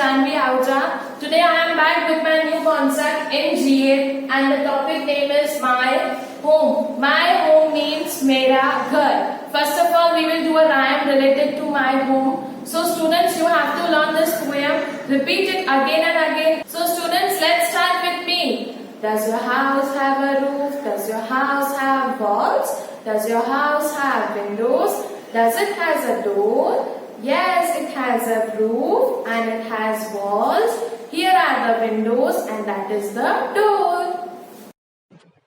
Janvi Ahuja. Today I am back with my new concept in G8 and the topic name is My Home. My home means Mera Ghar. First of all, we will do a rhyme related to my home. So students, you have to learn this poem. Repeat it again and again. So students, let's start with me. Does your house have a roof? Does your house have walls? Does your house have windows? Does it has a door? Yes, it has a roof and it has walls. Here are the windows and that is the door.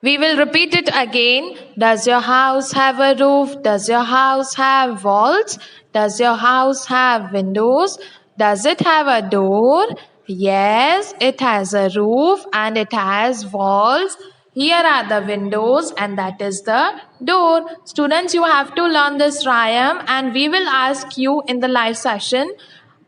We will repeat it again. Does your house have a roof? Does your house have walls? Does your house have windows? Does it have a door? Yes, it has a roof and it has walls. Here are the windows and that is the door. Students, you have to learn this rhyme and we will ask you in the live session.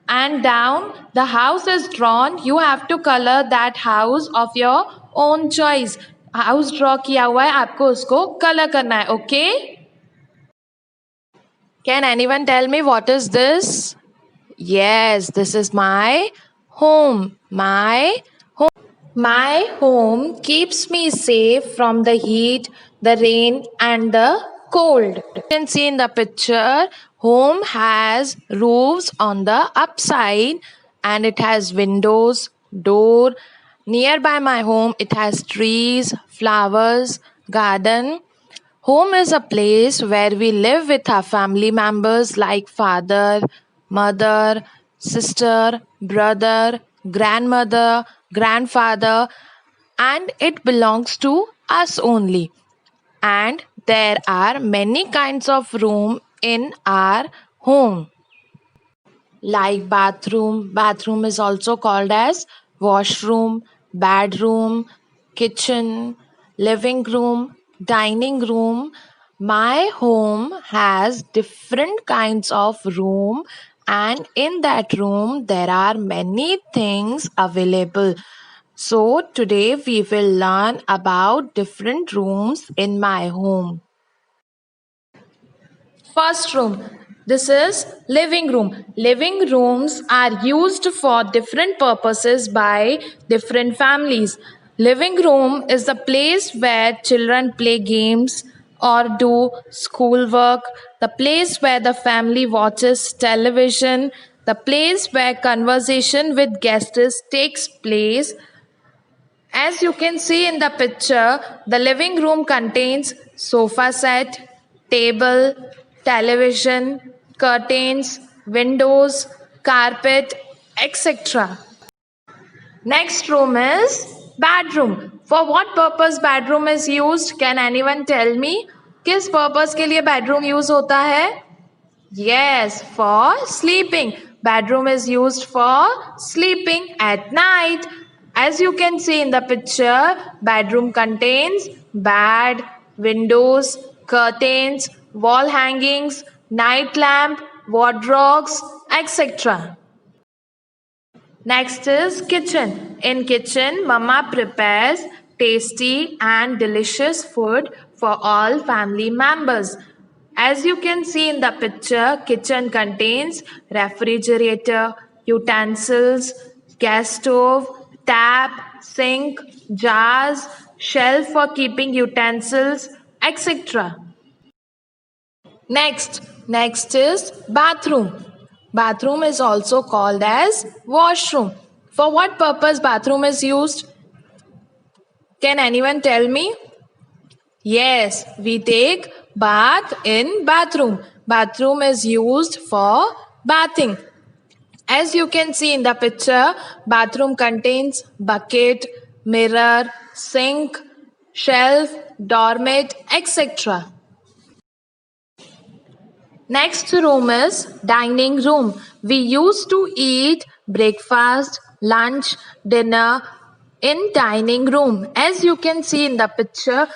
And down, the house is drawn. You have to color that house of your own choice. House draw किया हुआ है, आपको उसको colour करना है. Okay, can anyone tell me what is this? Yes, this is my home. My home keeps me safe from the heat, the rain and the cold. You can see in the picture, home has roofs on the upside and it has windows, door. Nearby my home, it has trees, flowers, garden. Home is a place where we live with our family members like father, mother, sister, brother, grandmother, grandfather, and it belongs to us only. And there are many kinds of room in our home. Like bathroom. Bathroom is also called as washroom, bedroom, kitchen, living room, dining room. My home has different kinds of room and in that room there are many things available. So today we will learn about different rooms in my home. First room. This is living room. Living rooms are used for different purposes by different families. Living room is the place where children play games or do schoolwork, the place where the family watches television, the place where conversation with guests takes place. As you can see in the picture, the living room contains sofa set, table, television, curtains, windows, carpet, etc. Next room is bedroom. For what purpose bedroom is used? Can anyone tell me? किस purpose के लिए bedroom use होता है? Yes, for sleeping. Bedroom is used for sleeping at night. As you can see in the picture, bedroom contains bed, windows, curtains, wall hangings, night lamp, wardrobes, etc. Next is kitchen. In kitchen, Mama prepares tasty and delicious food for all family members. As you can see in the picture, kitchen contains refrigerator, utensils, gas stove, tap, sink, jars, shelf for keeping utensils, etc. Next is bathroom. Bathroom is also called as washroom. For what purpose bathroom is used? Can anyone tell me? Yes, we take bath in bathroom. Bathroom is used for bathing. As you can see in the picture, bathroom contains bucket, mirror, sink, shelf, doormat, etc. Next room is dining room. We used to eat breakfast, lunch, dinner in dining room. As you can see in the picture,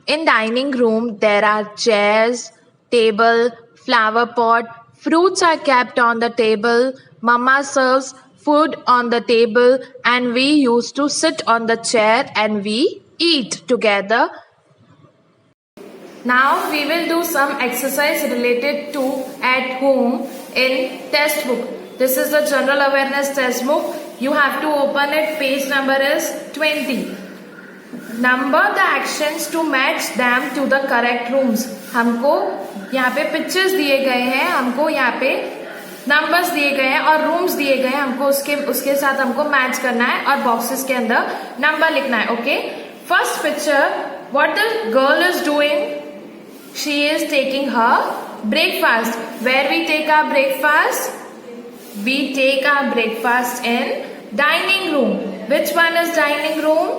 in dining room there are chairs, table, flower pot, fruits are kept on the table, mama serves food on the table and we used to sit on the chair and we eat together. Now we will do some exercise related to at home in test book. This is the general awareness textbook. You have to open it. Page number is 20. Number the actions to match them to the correct rooms. हमको यहाँ पे pictures दिए गए हैं, हमको यहाँ पे numbers दिए गए हैं और रूम्स दिए गए हैं. हमको उसके साथ हमको मैच करना है और बॉक्सेस के अंदर नंबर लिखना है. Okay, first picture, what the girl is doing. She is taking her breakfast. Where we take our breakfast? We take our breakfast in dining room. Which one is dining room?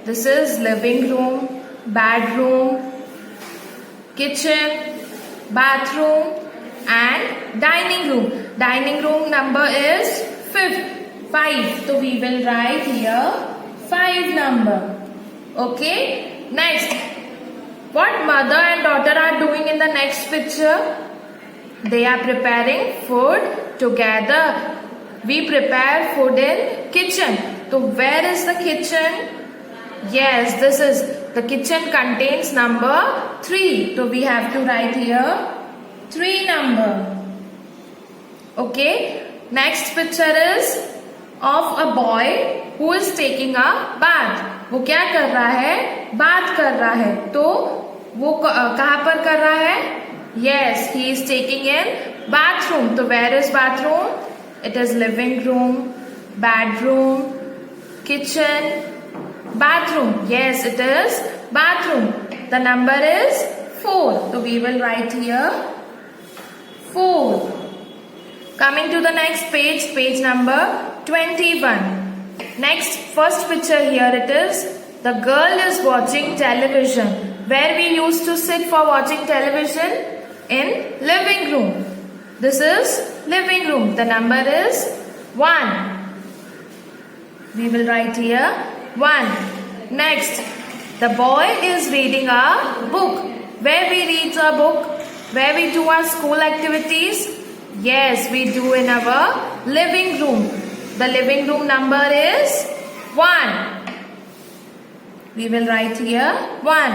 This is living room, bedroom, kitchen, bathroom and dining room. Dining room number is 5. So we will write here 5 number. Okay. Next, what mother and daughter are doing in the next picture? They are preparing food together. We prepare food in kitchen. So where is the kitchen? Yes, this is the kitchen contains number 3. So we have to write here 3 number. Okay. Next picture is of a boy who is taking a bath. वो क्या कर रहा है? बात कर रहा है. तो वो कहाँ पर कर रहा है? Yes, he is taking in bathroom. So where is bathroom? It is living room, bedroom, kitchen, bathroom. Yes, it is bathroom. The number is 4. So we will write here 4. Coming to the next page, page number 21. Next, first picture here it is. The girl is watching television. Where we used to sit for watching television? In living room. This is living room. The number is 1. We will write here 1. Next, the boy is reading a book. Where we read a book? Where we do our school activities? Yes, we do in our living room. The living room number is 1. We will write here 1.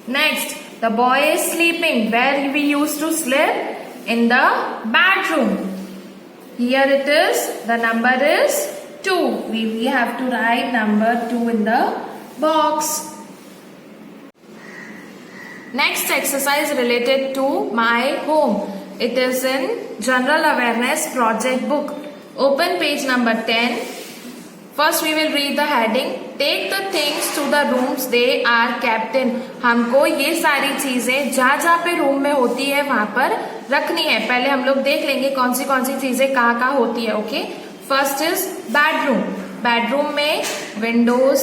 Next, the boy is sleeping. Where we used to sleep? In the bedroom. Here it is. The number is 2. We have to write number 2 in the box. Next exercise related to my home. It is in General Awareness Project book. Open page number 10. First we will read the heading. Take the things to the rooms they are kept in. हमको ये सारी चीजें जहाँ पे room में होती है वहां पर रखनी है. पहले हम लोग देख लेंगे कौन सी चीजें कहाँ होती है. Okay, first is bedroom. Bedroom में windows,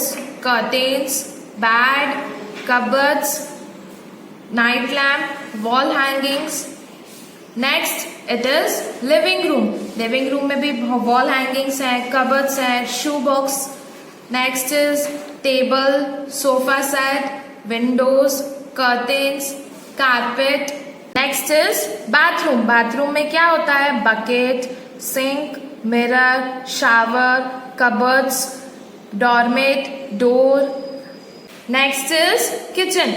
curtains, bed, cupboards, night lamp, wall hangings. Next it is living room. Living room में भी वॉल हैंगिंग्स है, कबर्ड्स है, shoe box. Next is table, sofa set, windows, curtains, carpet. Next is bathroom. Bathroom में क्या होता है? Bucket, sink, mirror, shower, cupboards, doormat, door. Next is kitchen.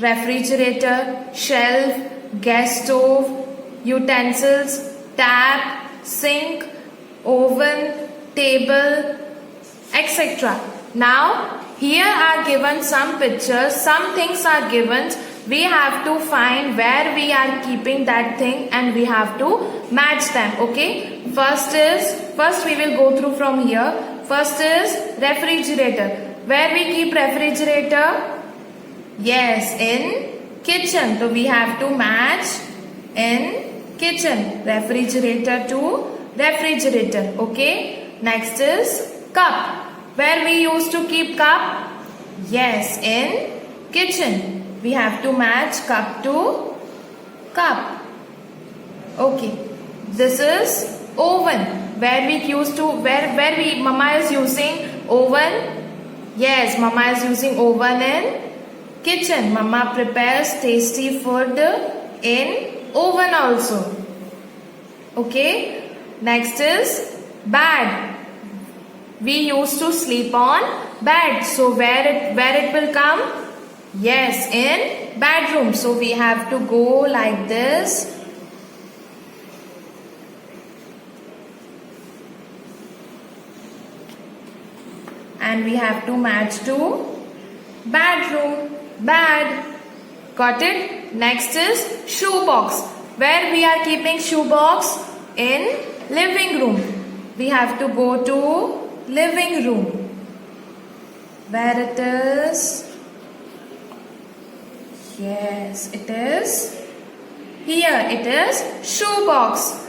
Refrigerator, shelf, gas stove, utensils, tap, sink, oven, table, etc. Now here are given some pictures. Some things are given. We have to find where we are keeping that thing and we have to match them. Okay, first we will go through from here. First is refrigerator. Where we keep refrigerator? Yes, in kitchen. So we have to match in kitchen. Refrigerator to refrigerator. Okay. Next is cup. Where we used to keep cup? Yes, in kitchen. We have to match cup to cup. Okay. This is oven. Where we used to mama is using oven. Yes, mama is using oven in kitchen. Mama prepares tasty food in oven also. Okay. Next is bed. We used to sleep on bed. So where it will come? Yes, in bedroom. So we have to go like this. and we have to match to bedroom, bed. Got it? Next is shoebox. Where we are keeping shoebox? In living room. We have to go to living room. Where it is? Yes, it is. Here it is shoebox.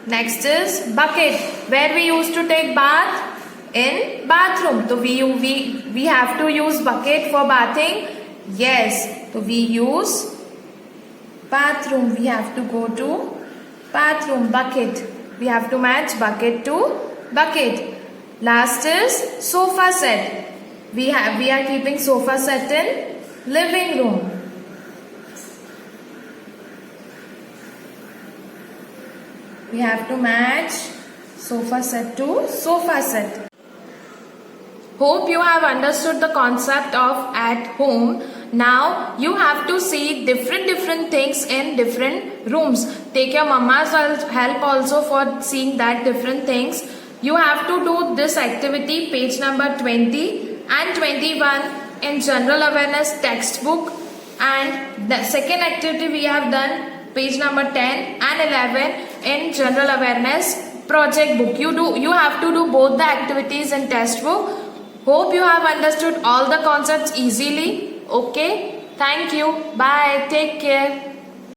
Next is bucket. Where we used to take bath? In bathroom. So we have to use bucket for bathing. Yes. So we use bathroom. We have to go to bathroom. Bucket. We have to match bucket to bucket. Last is sofa set. We are keeping sofa set in living room. We have to match sofa set to sofa set. Hope you have understood the concept of at home. Now you have to see different things in different rooms. Take your mama's help also for seeing that different things. You have to do this activity, page number 20 and 21 in general awareness textbook, and the second activity we have done page number 10 and 11 in general awareness project book. You have to do both the activities in test book. Hope you have understood all the concepts easily. Okay, thank you. Bye. Take care.